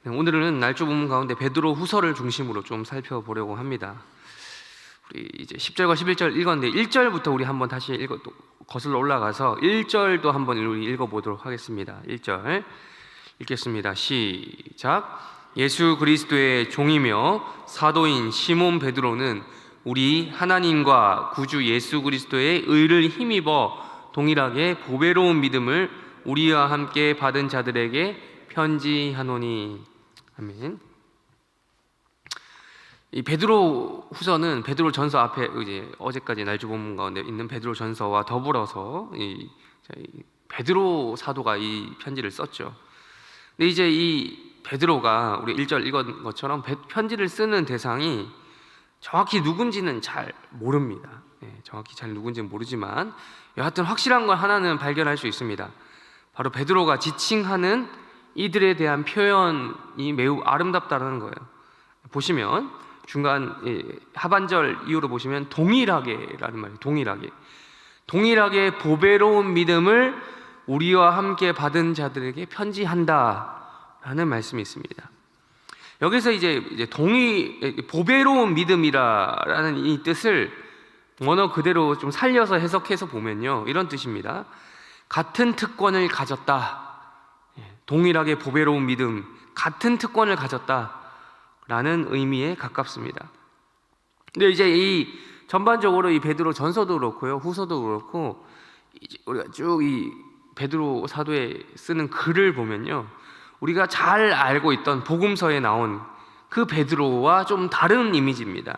오늘은 날조 본문 가운데 베드로 후서를 중심으로 좀 살펴보려고 합니다. 우리 이제 10절과 11절 읽었는데 1절부터 우리 한번 다시 거슬러 올라가서 1절도 한번 우리 읽어보도록 하겠습니다. 1절 읽겠습니다. 시작. 예수 그리스도의 종이며 사도인 시몬 베드로는 우리 하나님과 구주 예수 그리스도의 의를 힘입어 동일하게 보배로운 믿음을 우리와 함께 받은 자들에게 편지하노니. 아멘. 이 베드로 후서는 베드로 전서 앞에 이제 어제까지 날조 본문 가운데 있는 베드로 전서와 더불어서 이 베드로 사도가 이 편지를 썼죠. 근데 이제 이 베드로가 우리 1절 읽은 것처럼 편지를 쓰는 대상이 정확히 누군지는 잘 모릅니다. 정확히 잘 누군지는 모르지만 여하튼 확실한 건 하나는 발견할 수 있습니다. 바로 베드로가 지칭하는 이들에 대한 표현이 매우 아름답다는 거예요. 보시면 중간 하반절 이후로 보시면 동일하게라는 말이에요. 동일하게 보배로운 믿음을 우리와 함께 받은 자들에게 편지한다라는 말씀이 있습니다. 여기서 이제 보배로운 믿음이라는 이 뜻을 원어 그대로 좀 살려서 해석해서 보면요, 이런 뜻입니다. 같은 특권을 가졌다. 동일하게 보배로운 믿음, 같은 특권을 가졌다라는 의미에 가깝습니다. 근데 이제 이 전반적으로 이 베드로 전서도 그렇고요, 후서도 그렇고, 이제 우리가 쭉 이 베드로 사도에 쓰는 글을 보면요, 우리가 잘 알고 있던 복음서에 나온 그 베드로와 좀 다른 이미지입니다.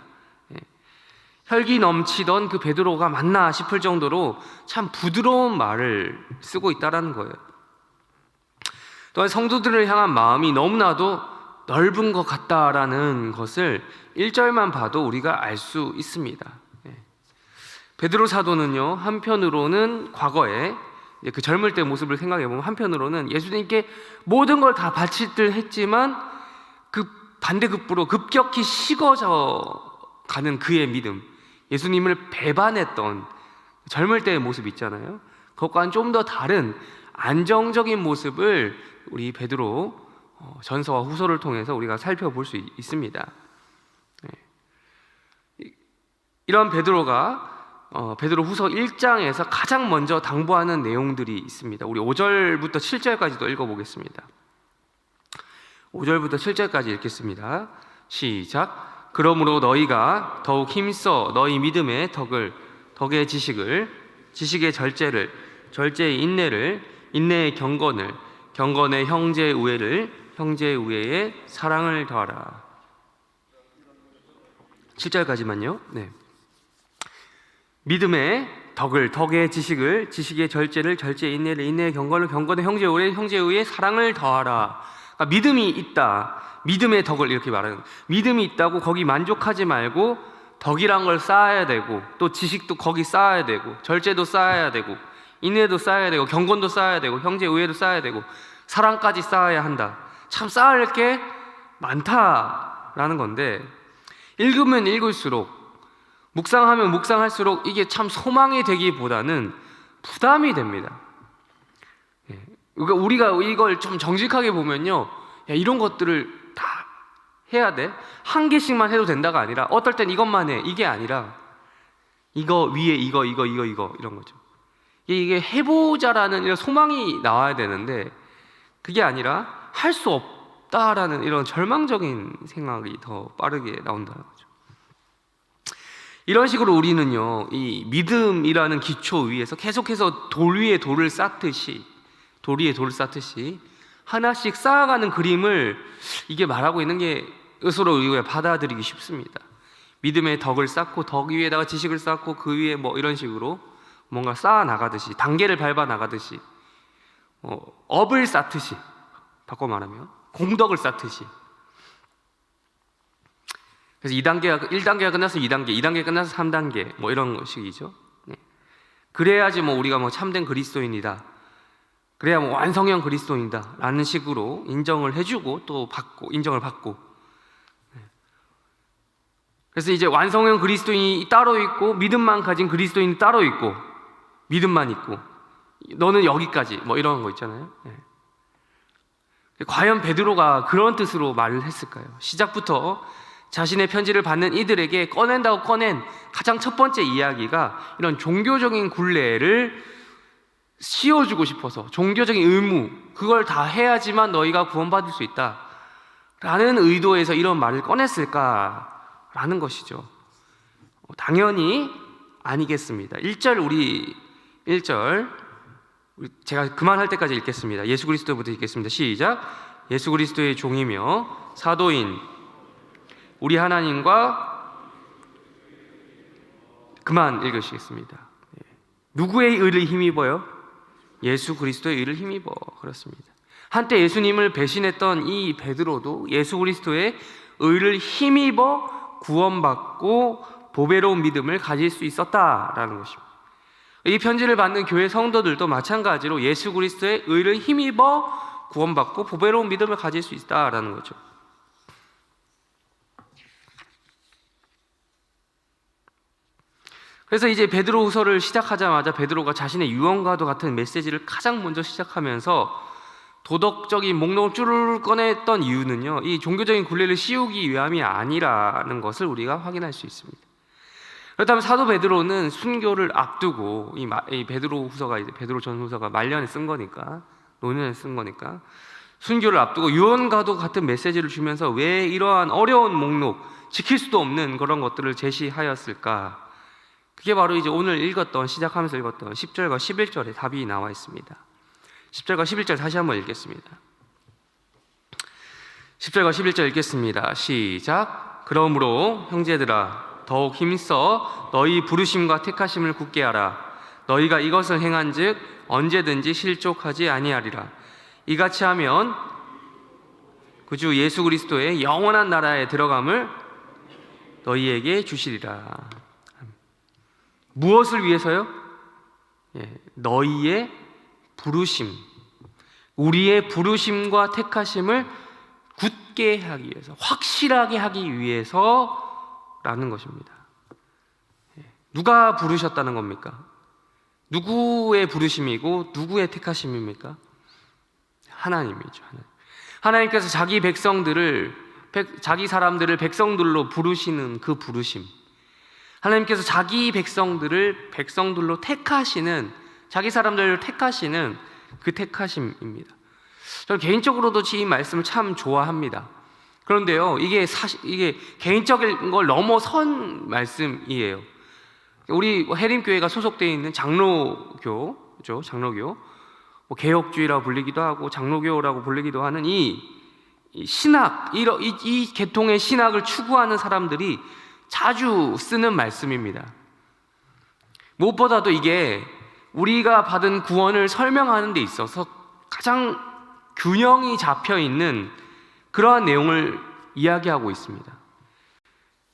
혈기 넘치던 그 베드로가 맞나 싶을 정도로 참 부드러운 말을 쓰고 있다라는 거예요. 또한 성도들을 향한 마음이 너무나도 넓은 것 같다라는 것을 1절만 봐도 우리가 알 수 있습니다. 베드로 사도는요, 한편으로는 과거에 그 젊을 때 모습을 생각해보면 한편으로는 예수님께 모든 걸 다 바칠 듯 했지만 그 반대급부로 급격히 식어져 가는 그의 믿음, 예수님을 배반했던 젊을 때의 모습 있잖아요. 그것과는 좀 더 다른 안정적인 모습을 우리 베드로 전서와 후서를 통해서 우리가 살펴볼 수 있습니다. 이런 베드로가 베드로 후서 1장에서 가장 먼저 당부하는 내용들이 있습니다. 우리 5절부터 7절까지도 읽어보겠습니다. 5절부터 7절까지 읽겠습니다. 시작. 그러므로 너희가 더욱 힘써 너희 믿음의 덕의 지식을, 지식의 절제를, 절제의 인내를, 인내의 경건을, 경건의 형제의 우애를, 형제의 우애에 사랑을 더하라. 7절까지만요. 네. 믿음의 덕의 지식을, 지식의 절제를, 절제의 인내를, 인내의 경건을, 경건의 형제의 우애를, 형제의 우애에 사랑을 더하라. 그러니까 믿음이 있다, 믿음의 덕을 이렇게 말하는, 믿음이 있다고 거기 만족하지 말고 덕이란 걸 쌓아야 되고, 또 지식도 거기 쌓아야 되고, 절제도 쌓아야 되고, 인내도 쌓아야 되고, 경건도 쌓아야 되고, 형제 우애도 쌓아야 되고, 사랑까지 쌓아야 한다. 참 쌓을 게 많다라는 건데, 읽으면 읽을수록, 묵상하면 묵상할수록 이게 참 소망이 되기보다는 부담이 됩니다. 그러니까 우리가 이걸 좀 정직하게 보면요, 야, 이런 것들을 다 해야 돼? 한 개씩만 해도 된다가 아니라, 어떨 땐 이것만 해, 이게 아니라 이거 위에 이거 이런 거죠. 이게 해보자라는 이런 소망이 나와야 되는데, 그게 아니라 할 수 없다라는 이런 절망적인 생각이 더 빠르게 나온다는 거죠. 이런 식으로 우리는요, 이 믿음이라는 기초 위에서 계속해서 돌 위에 돌을 쌓듯이 하나씩 쌓아가는 그림을 이게 말하고 있는 게 스스로 우리가 받아들이기 쉽습니다. 믿음의 덕을 쌓고, 덕 위에다가 지식을 쌓고, 그 위에 뭐 이런 식으로 뭔가 쌓아 나가듯이, 단계를 밟아 나가듯이, 업을 쌓듯이, 바꿔 말하면 공덕을 쌓듯이. 그래서 1단계가 끝나서 2단계 끝나서 3단계 뭐 이런 식이죠. 그래야지 뭐 우리가 뭐 참된 그리스도인이다, 그래야 뭐 완성형 그리스도인이다 라는 식으로 인정을 해주고 또 인정을 받고. 그래서 이제 완성형 그리스도인이 따로 있고, 믿음만 가진 그리스도인이 따로 있고, 믿음만 있고, 너는 여기까지 뭐 이런 거 있잖아요. 과연 베드로가 그런 뜻으로 말을 했을까요? 시작부터 자신의 편지를 받는 이들에게 꺼낸다고 꺼낸 가장 첫 번째 이야기가 이런 종교적인 굴레를 씌워주고 싶어서, 종교적인 의무, 그걸 다 해야지만 너희가 구원받을 수 있다 라는 의도에서 이런 말을 꺼냈을까라는 것이죠. 당연히 아니겠습니다. 1절 제가 그만할 때까지 읽겠습니다. 예수 그리스도부터 읽겠습니다. 시작. 예수 그리스도의 종이며 사도인 우리 하나님과, 그만 읽으시겠습니다. 누구의 의를 힘입어요? 예수 그리스도의 의를 힘입어. 그렇습니다. 한때 예수님을 배신했던 이 베드로도 예수 그리스도의 의를 힘입어 구원받고 보배로운 믿음을 가질 수 있었다라는 것입니다. 이 편지를 받는 교회 성도들도 마찬가지로 예수 그리스도의 의를 힘입어 구원받고 보배로운 믿음을 가질 수 있다라는 거죠. 그래서 이제 베드로후서를 시작하자마자 베드로가 자신의 유언과도 같은 메시지를 가장 먼저 시작하면서 도덕적인 목록을 쭈르르 꺼냈던 이유는요, 이 종교적인 굴레를 씌우기 위함이 아니라는 것을 우리가 확인할 수 있습니다. 그렇다면 사도 베드로는 순교를 앞두고, 이 베드로후서가 이제 베드로전후서가 말년에 쓴 거니까, 노년에 쓴 거니까, 순교를 앞두고 유언과도 같은 메시지를 주면서 왜 이러한 어려운 목록, 지킬 수도 없는 그런 것들을 제시하였을까? 그게 바로 이제 오늘 시작하면서 읽었던 10절과 11절에 답이 나와 있습니다. 10절과 11절 다시 한번 읽겠습니다. 10절과 11절 읽겠습니다. 시작. 그러므로 형제들아 더욱 힘써 너희 부르심과 택하심을 굳게 하라. 너희가 이것을 행한즉 언제든지 실족하지 아니하리라. 이같이 하면 그 주 예수 그리스도의 영원한 나라에 들어감을 너희에게 주시리라. 무엇을 위해서요? 너희의 부르심, 우리의 부르심과 택하심을 굳게 하기 위해서, 확실하게 하기 위해서라는 것입니다. 누가 부르셨다는 겁니까? 누구의 부르심이고 누구의 택하심입니까? 하나님이죠. 하나님께서 자기 사람들을 백성들로 부르시는 그 부르심, 하나님께서 자기 백성들로 택하시는, 자기 사람들을 택하시는 그 택하심입니다. 저는 개인적으로도 이 말씀을 참 좋아합니다. 그런데요, 이게 개인적인 걸 넘어선 말씀이에요. 우리 해림교회가 소속되어 있는 장로교죠. 장로교, 개혁주의라고 불리기도 하고 장로교라고 불리기도 하는 이 신학, 이 계통의 신학을 추구하는 사람들이 자주 쓰는 말씀입니다. 무엇보다도 이게 우리가 받은 구원을 설명하는 데 있어서 가장 균형이 잡혀 있는 그러한 내용을 이야기하고 있습니다.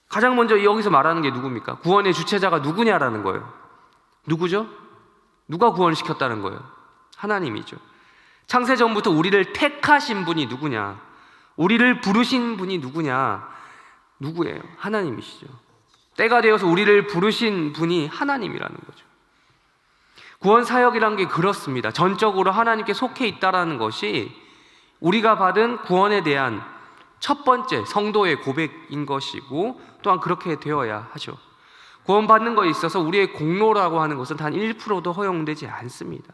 가장 먼저 여기서 말하는 게 누굽니까? 구원의 주체자가 누구냐라는 거예요. 누구죠? 누가 구원을 시켰다는 거예요? 하나님이죠. 창세 전부터 우리를 택하신 분이 누구냐? 우리를 부르신 분이 누구냐? 누구예요? 하나님이시죠. 때가 되어서 우리를 부르신 분이 하나님이라는 거죠. 구원 사역이란 게 그렇습니다. 전적으로 하나님께 속해 있다라는 것이 우리가 받은 구원에 대한 첫 번째 성도의 고백인 것이고, 또한 그렇게 되어야 하죠. 구원받는 것에 있어서 우리의 공로라고 하는 것은 단 1%도 허용되지 않습니다.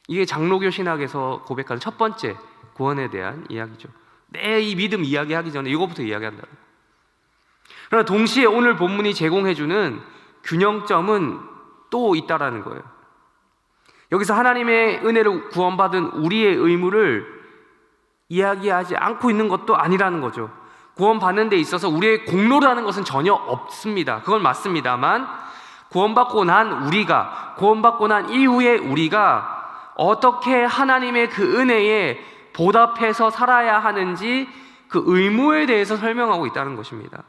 이게 장로교 신학에서 고백하는 첫 번째 구원에 대한 이야기죠. 내 이 믿음 이야기하기 전에 이거부터 이야기한다. 그러나 동시에 오늘 본문이 제공해주는 균형점은 또 있다라는 거예요. 여기서 하나님의 은혜로 구원받은 우리의 의무를 이야기하지 않고 있는 것도 아니라는 거죠. 구원받는 데 있어서 우리의 공로라는 것은 전혀 없습니다. 그건 맞습니다만, 구원받고 난 이후에 우리가 어떻게 하나님의 그 은혜에 보답해서 살아야 하는지 그 의무에 대해서 설명하고 있다는 것입니다.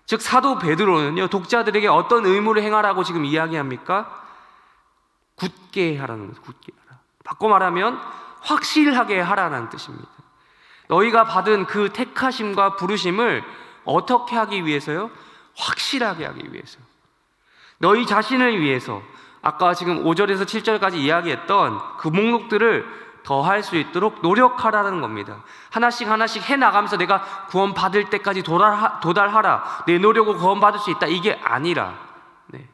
즉 사도 베드로는요, 독자들에게 어떤 의무를 행하라고 지금 이야기합니까? 굳게 하라는 거죠. 굳게 하라. 바꿔 말하면 확실하게 하라는 뜻입니다. 너희가 받은 그 택하심과 부르심을 어떻게 하기 위해서요? 확실하게 하기 위해서. 너희 자신을 위해서, 아까 지금 5절에서 7절까지 이야기했던 그 목록들을 더 할 수 있도록 노력하라는 겁니다. 하나씩 하나씩 해나가면서 내가 구원받을 때까지 도달하라, 내 노력으로 구원받을 수 있다, 이게 아니라. 네.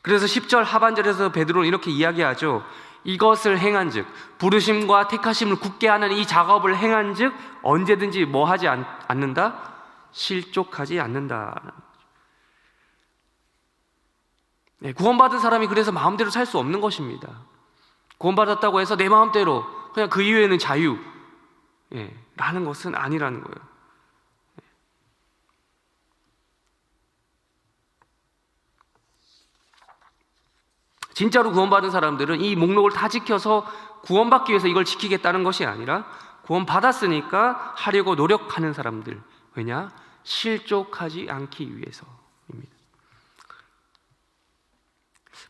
그래서 10절 하반절에서 베드로는 이렇게 이야기하죠. 이것을 행한즉, 부르심과 택하심을 굳게 하는 이 작업을 행한즉 언제든지 뭐 하지 않는다? 실족하지 않는다. 네, 구원받은 사람이 그래서 마음대로 살 수 없는 것입니다. 구원받았다고 해서 내 마음대로 그냥 그 이후에는 자유, 라는 것은 아니라는 거예요. 진짜로 구원받은 사람들은 이 목록을 다 지켜서 구원받기 위해서 이걸 지키겠다는 것이 아니라 구원받았으니까 하려고 노력하는 사람들. 왜냐? 실족하지 않기 위해서입니다.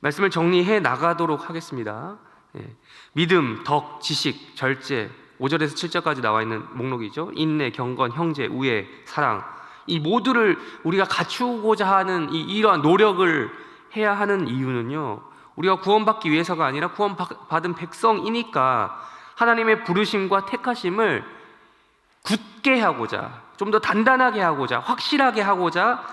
말씀을 정리해 나가도록 하겠습니다. 믿음, 덕, 지식, 절제, 5절에서 7절까지 나와 있는 목록이죠. 인내, 경건, 형제, 우애, 사랑, 이 모두를 우리가 갖추고자 하는 이러한 노력을 해야 하는 이유는요, 우리가 구원받기 위해서가 아니라 구원받은 백성이니까 하나님의 부르심과 택하심을 굳게 하고자, 좀 더 단단하게 하고자, 확실하게 하고자,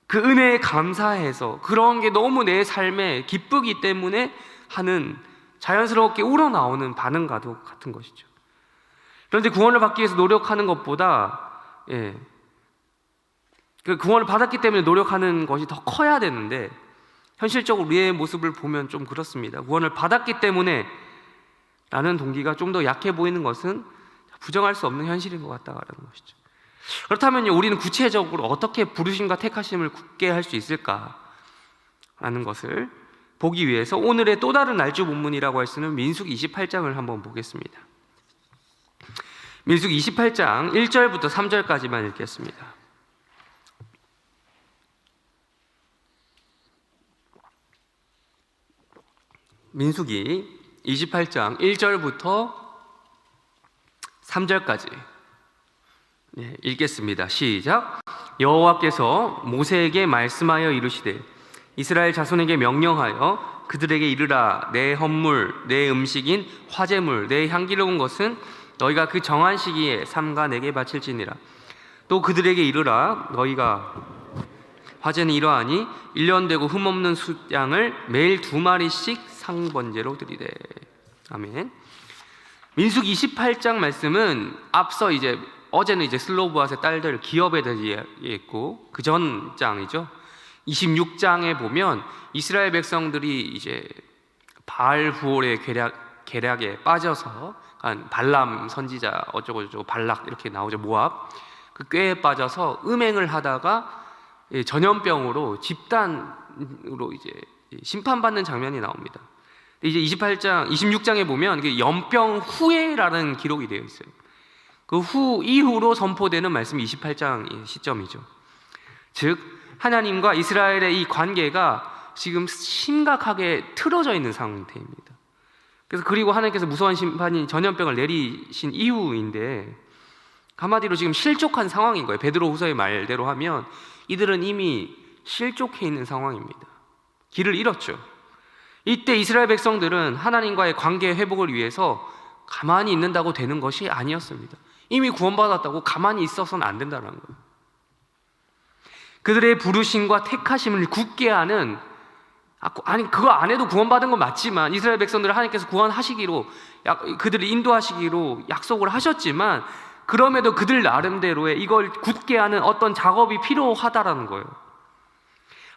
그 은혜에 감사해서 그런 게 너무 내 삶에 기쁘기 때문에 하는 자연스럽게 우러나오는 반응과도 같은 것이죠. 그런데 구원을 받기 위해서 노력하는 것보다 그 구원을 받았기 때문에 노력하는 것이 더 커야 되는데, 현실적으로 우리의 모습을 보면 좀 그렇습니다. 구원을 받았기 때문에 라는 동기가 좀 더 약해 보이는 것은 부정할 수 없는 현실인 것 같다라는 것이죠. 그렇다면요, 우리는 구체적으로 어떻게 부르심과 택하심을 굳게 할 수 있을까라는 것을 보기 위해서 오늘의 또 다른 날주 본문이라고 할 수 있는 민수기 28장을 한번 보겠습니다. 민수기 28장 1절부터 3절까지만 읽겠습니다. 민수기 28장 1절부터 3절까지 읽겠습니다. 시작. 여호와께서 모세에게 말씀하여 이르시되 이스라엘 자손에게 명령하여 그들에게 이르라. 내 헌물, 내 음식인 화제물, 내 향기로운 것은 너희가 그 정한 시기에 삼가 내게 바칠지니라. 또 그들에게 이르라. 너희가 화제는 이러하니 1년 되고 흠없는 숫양을 매일 2마리씩 상번제로 드리되. 아멘. 민수기 28장 말씀은 앞서 어제는 슬로보앗의 딸들 기업에 대해 이야기했고, 그 전 장이죠. 26장에 보면 이스라엘 백성들이 바알 부올의 계략에 빠져서, 발람 선지자 어쩌고 발락 이렇게 나오죠. 모압 그 꾀에 빠져서 음행을 하다가 전염병으로 집단으로 심판받는 장면이 나옵니다. 이제 26장에 보면 연병 후에라는 기록이 되어 있어요. 그 이후로 선포되는 말씀이 28장의 시점이죠. 즉 하나님과 이스라엘의 이 관계가 지금 심각하게 틀어져 있는 상태입니다. 그리고 하나님께서 무서운 심판인 전염병을 내리신 이후인데, 한마디로 지금 실족한 상황인 거예요. 베드로 후서의 말대로 하면 이들은 이미 실족해 있는 상황입니다. 길을 잃었죠. 이때 이스라엘 백성들은 하나님과의 관계 회복을 위해서 가만히 있는다고 되는 것이 아니었습니다. 이미 구원받았다고 가만히 있어서는 안 된다는 거예요. 그들의 부르심과 택하심을 굳게 하는, 그거 안 해도 구원받은 건 맞지만 이스라엘 백성들을 하나님께서 구원하시기로, 그들을 인도하시기로 약속을 하셨지만, 그럼에도 그들 나름대로의 이걸 굳게 하는 어떤 작업이 필요하다라는 거예요.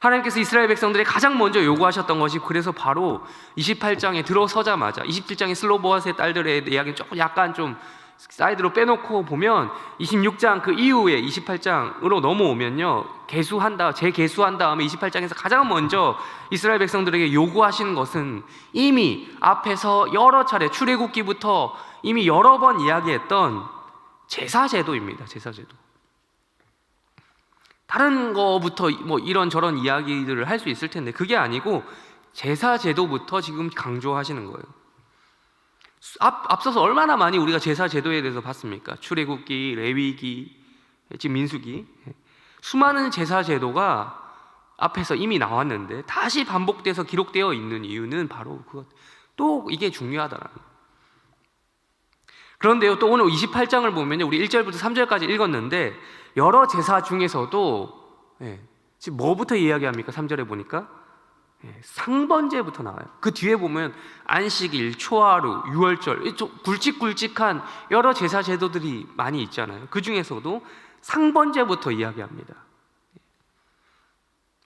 하나님께서 이스라엘 백성들이 가장 먼저 요구하셨던 것이, 그래서 바로 28장에 들어서자마자 27장의 슬로보앗의 딸들의 이야기는 약간 좀 사이드로 빼놓고 보면 26장 그 이후에 28장으로 넘어오면요, 재개수한 다음에 28장에서 가장 먼저 이스라엘 백성들에게 요구하시는 것은 이미 앞에서 여러 차례 출애굽기부터 이미 여러 번 이야기했던 제사제도입니다. 제사제도. 다른 거부터 이런저런 이야기들을 할 수 있을 텐데 그게 아니고 제사제도부터 지금 강조하시는 거예요. 앞서서 얼마나 많이 우리가 제사제도에 대해서 봤습니까? 출애굽기, 레위기, 지금 민수기, 수많은 제사제도가 앞에서 이미 나왔는데 다시 반복돼서 기록되어 있는 이유는 바로 그것, 또 이게 중요하다라는 거예요. 그런데요, 또 오늘 28장을 보면요, 우리 1절부터 3절까지 읽었는데 여러 제사 중에서도 지금 뭐부터 이야기합니까? 3절에 보니까 상번제부터 나와요. 그 뒤에 보면 안식일, 초하루, 유월절, 좀 굵직굵직한 여러 제사 제도들이 많이 있잖아요. 그 중에서도 상번제부터 이야기합니다.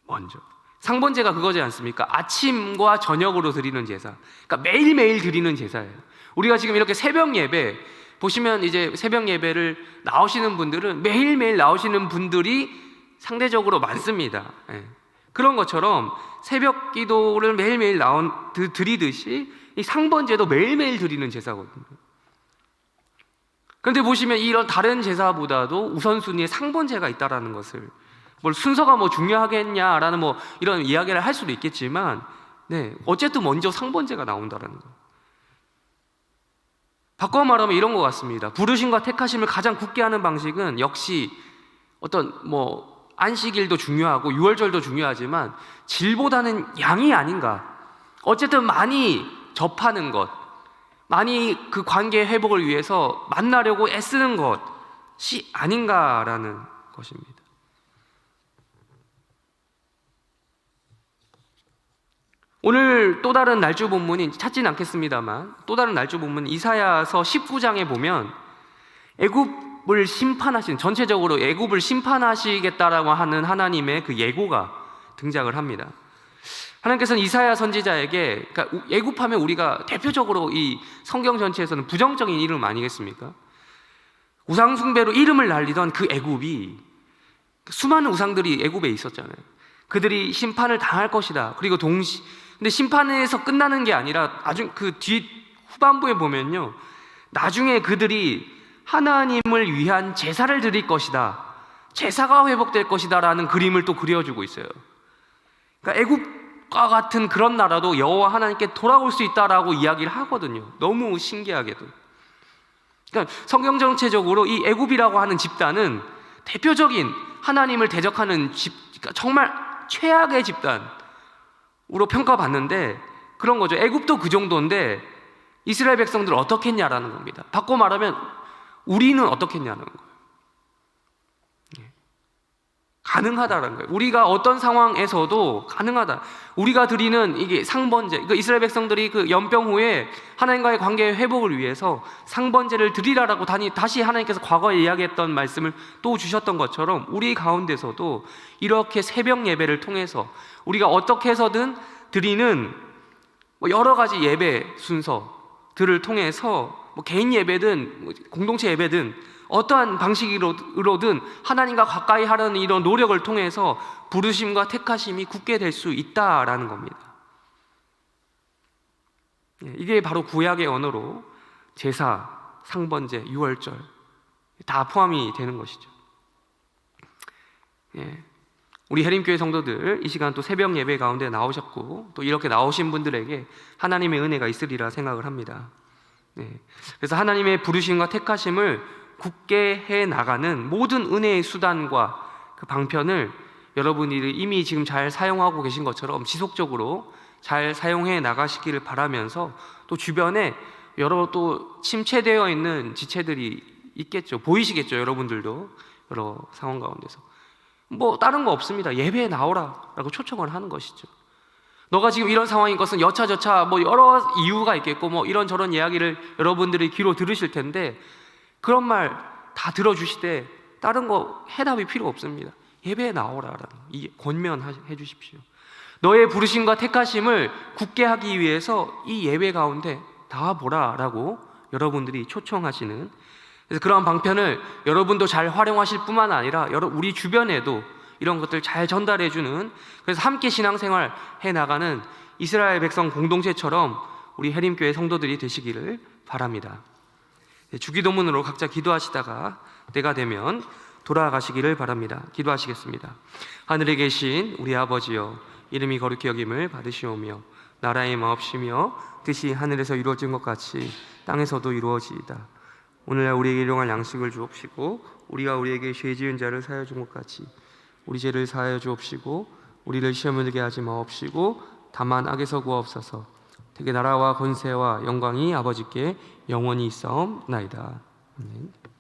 먼저 상번제가 그거지 않습니까? 아침과 저녁으로 드리는 제사, 그러니까 매일매일 드리는 제사예요. 우리가 지금 이렇게 새벽 예배 보시면, 이제 새벽 예배를 나오시는 분들은 매일매일 나오시는 분들이 상대적으로 많습니다. 그런 것처럼 새벽 기도를 매일매일 드리듯이 이 상번제도 매일매일 드리는 제사거든요. 그런데 보시면 이런 다른 제사보다도 우선순위에 상번제가 있다라는 것을, 뭘 순서가 뭐 중요하겠냐라는 뭐 이런 이야기를 할 수도 있겠지만, 어쨌든 먼저 상번제가 나온다라는 거예요. 바꿔 말하면 이런 것 같습니다. 부르심과 택하심을 가장 굳게 하는 방식은 역시 어떤 뭐 안식일도 중요하고 유월절도 중요하지만 질보다는 양이 아닌가. 어쨌든 많이 접하는 것, 많이 그 관계 회복을 위해서 만나려고 애쓰는 것이 아닌가라는 것입니다. 오늘 또 다른 날주 본문이 찾지는 않겠습니다만, 또 다른 날주 본문 이사야서 19장에 보면 애굽을 심판하신, 전체적으로 애굽을 심판하시겠다라고 하는 하나님의 그 예고가 등장을 합니다. 하나님께서는 이사야 선지자에게, 그러니까 애굽하면 우리가 대표적으로 이 성경 전체에서는 부정적인 이름 아니겠습니까? 우상 숭배로 이름을 날리던 그 애굽이, 수많은 우상들이 애굽에 있었잖아요. 그들이 심판을 당할 것이다. 그리고 근데 심판에서 끝나는 게 아니라 아주 그 뒤 후반부에 보면요, 나중에 그들이 하나님을 위한 제사를 드릴 것이다, 제사가 회복될 것이다 라는 그림을 또 그려주고 있어요. 그러니까 애굽과 같은 그런 나라도 여호와 하나님께 돌아올 수 있다라고 이야기를 하거든요. 너무 신기하게도. 그러니까 성경 전체적으로 이 애굽이라고 하는 집단은 대표적인 하나님을 대적하는 그러니까 정말 최악의 집단으로 평가받는데, 그런 거죠. 애굽도 그 정도인데 이스라엘 백성들은 어떻게 했냐라는 겁니다. 바꿔 말하면 우리는 어떻게 했냐는 거예요. 가능하다라는 거예요. 우리가 어떤 상황에서도 가능하다. 우리가 드리는 이게 상번제, 그러니까 이스라엘 백성들이 그 연병 후에 하나님과의 관계의 회복을 위해서 상번제를 드리라라고 다시 하나님께서 과거에 이야기했던 말씀을 또 주셨던 것처럼, 우리 가운데서도 이렇게 새벽 예배를 통해서 우리가 어떻게 해서든 드리는 여러 가지 예배 순서들을 통해서, 뭐 개인 예배든 공동체 예배든 어떠한 방식으로든 하나님과 가까이 하려는 이런 노력을 통해서 부르심과 택하심이 굳게 될 수 있다라는 겁니다. 이게 바로 구약의 언어로 제사, 상번제, 유월절 다 포함이 되는 것이죠. 우리 해림교회 성도들 이 시간 또 새벽 예배 가운데 나오셨고, 또 이렇게 나오신 분들에게 하나님의 은혜가 있으리라 생각을 합니다. 그래서 하나님의 부르심과 택하심을 굳게 해 나가는 모든 은혜의 수단과 그 방편을 여러분이 이미 지금 잘 사용하고 계신 것처럼 지속적으로 잘 사용해 나가시기를 바라면서, 또 주변에 여러 또 침체되어 있는 지체들이 있겠죠. 보이시겠죠. 여러분들도 여러 상황 가운데서 뭐 다른 거 없습니다. 예배에 나오라라고 초청을 하는 것이죠. 너가 지금 이런 상황인 것은 여차저차 뭐 여러 이유가 있겠고, 뭐 이런저런 이야기를 여러분들이 귀로 들으실 텐데, 그런 말 다 들어주시되 다른 거 해답이 필요 없습니다. 예배에 나오라라는 이 권면해 주십시오. 너의 부르심과 택하심을 굳게 하기 위해서 이 예배 가운데 나와보라라고 여러분들이 초청하시는, 그래서 그러한 방편을 여러분도 잘 활용하실 뿐만 아니라 우리 주변에도 이런 것들 잘 전달해주는, 그래서 함께 신앙생활 해나가는 이스라엘 백성 공동체처럼 우리 해림교회 성도들이 되시기를 바랍니다. 주기도문으로 각자 기도하시다가 때가 되면 돌아가시기를 바랍니다. 기도하시겠습니다. 하늘에 계신 우리 아버지여, 이름이 거룩히 여김을 받으시오며 나라의 마옵시며 뜻이 하늘에서 이루어진 것 같이 땅에서도 이루어지이다. 오늘날 우리에게 일용할 양식을 주옵시고, 우리가 우리에게 죄 지은 자를 사하여 준 것 같이 우리 죄를 사하여 주옵시고, 우리를 시험에 들게 하지 마옵시고 다만 악에서 구하옵소서. 되게 나라와 권세와 영광이 아버지께 영원히 있사옵나이다. 아멘.